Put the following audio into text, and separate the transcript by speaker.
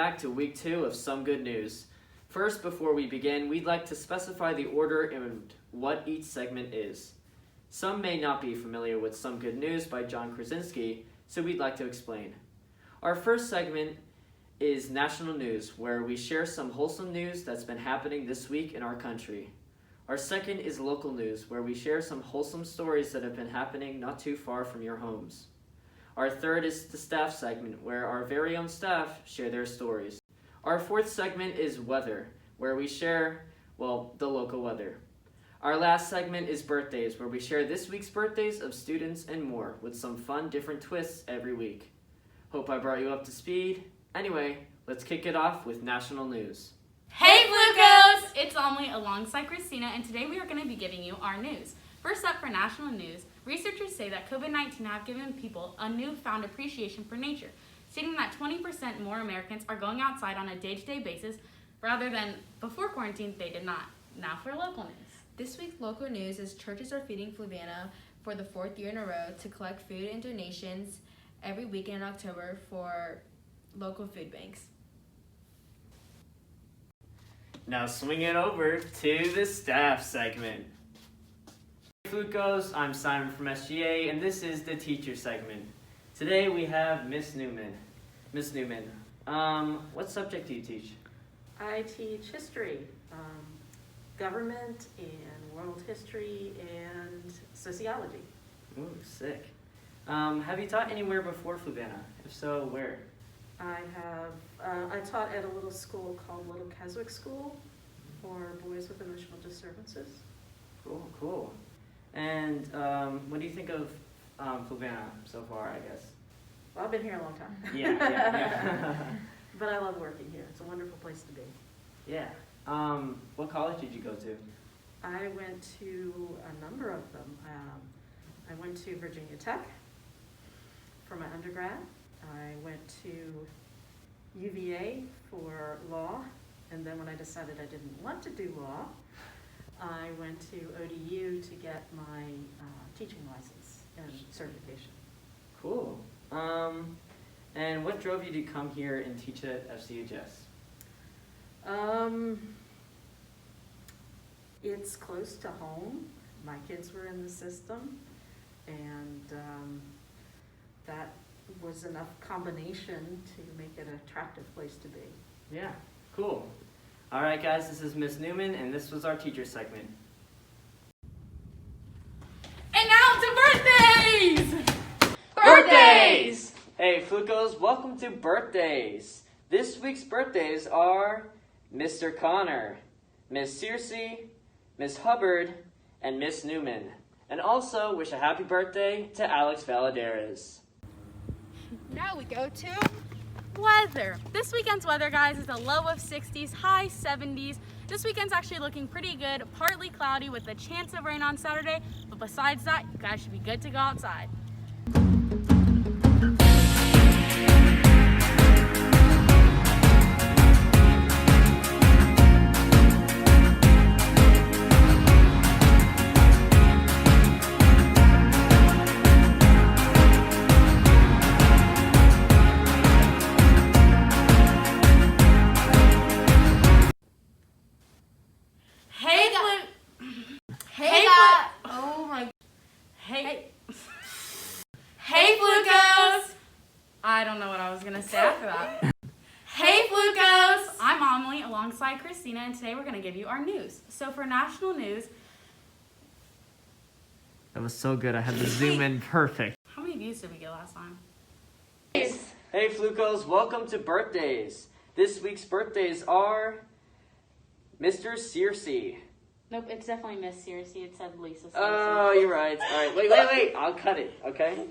Speaker 1: back to week 2 of Some Good News. First, before we begin, we'd like to specify the order and what each segment is. Some may not be familiar with Some Good News by John Krasinski, so we'd like to explain. Our first segment is National News, where we share some wholesome news that's been happening this week in our country. Our second is Local News, where we share some wholesome stories that have been happening not too far from your homes. Our third is the staff segment, where our very own staff share their stories. Our fourth segment is Weather, where we share, the local weather. Our last segment is Birthdays, where we share this week's birthdays of students and more, with some fun different twists every week. Hope I brought you up to speed. Anyway, let's kick it off with National News.
Speaker 2: Hey Flucos! It's Amelie alongside Christina, and today we are going to be giving you our news. First up for National News, researchers say that COVID-19 have given people a newfound appreciation for nature, stating that 20% more Americans are going outside on a day-to-day basis rather than before quarantine they did not. Now for local news.
Speaker 3: This week's local news is churches are feeding Fluvanna for the 4th year in a row to collect food and donations every weekend in October for local food banks.
Speaker 1: Now swing it over to the staff segment. Hey Flucos, I'm Simon from SGA, and this is the teacher segment. Today we have Miss Newman. Miss Newman, what subject do you teach?
Speaker 4: I teach history, government and world history and sociology.
Speaker 1: Ooh, sick. Have you taught anywhere before Fluvanna? If so, where?
Speaker 4: I taught at a little school called Little Keswick School for boys with emotional disturbances.
Speaker 1: Cool. And what do you think of Fluvanna so far, I guess?
Speaker 4: Well, I've been here a long time.
Speaker 1: Yeah.
Speaker 4: But I love working here. It's a wonderful place to be.
Speaker 1: Yeah. What college did you go to?
Speaker 4: I went to a number of them. I went to Virginia Tech for my undergrad. I went to UVA for law, and then when I decided I didn't want to do law, I went to ODU to get my teaching license and certification.
Speaker 1: Cool. And what drove you to come here and teach at FCHS?
Speaker 4: It's close to home. My kids were in the system, and that was enough combination to make it an attractive place to be.
Speaker 1: Yeah, cool. All right, guys, this is Miss Newman, and this was our teacher segment.
Speaker 2: And now to birthdays!
Speaker 1: Birthdays! Hey, Flucos, welcome to Birthdays. This week's birthdays are Mr. Connor, Miss Searcy, Miss Hubbard, and Miss Newman. And also wish a happy birthday to Alex Valadares.
Speaker 3: Now we go to
Speaker 2: Weather. This weekend's weather, guys, is a low of 60s, high 70s. This weekend's actually looking pretty good, partly cloudy with a chance of rain on Saturday, but besides that, you guys should be good to go outside. Hey Flucos! I don't know what I was going to say after that. Hey Flucos! I'm Amelie alongside Christina, and today we're going to give you our news. So for national news...
Speaker 1: That was so good. I had to zoom in perfect.
Speaker 2: How many views did we get last time?
Speaker 1: Hey Flucos, welcome to Birthdays. This week's birthdays are Mr. Searcy.
Speaker 5: Nope, it's definitely Miss Searcy. It said Lisa Searcy.
Speaker 1: Oh, you're right. All right, wait. I'll cut it, okay?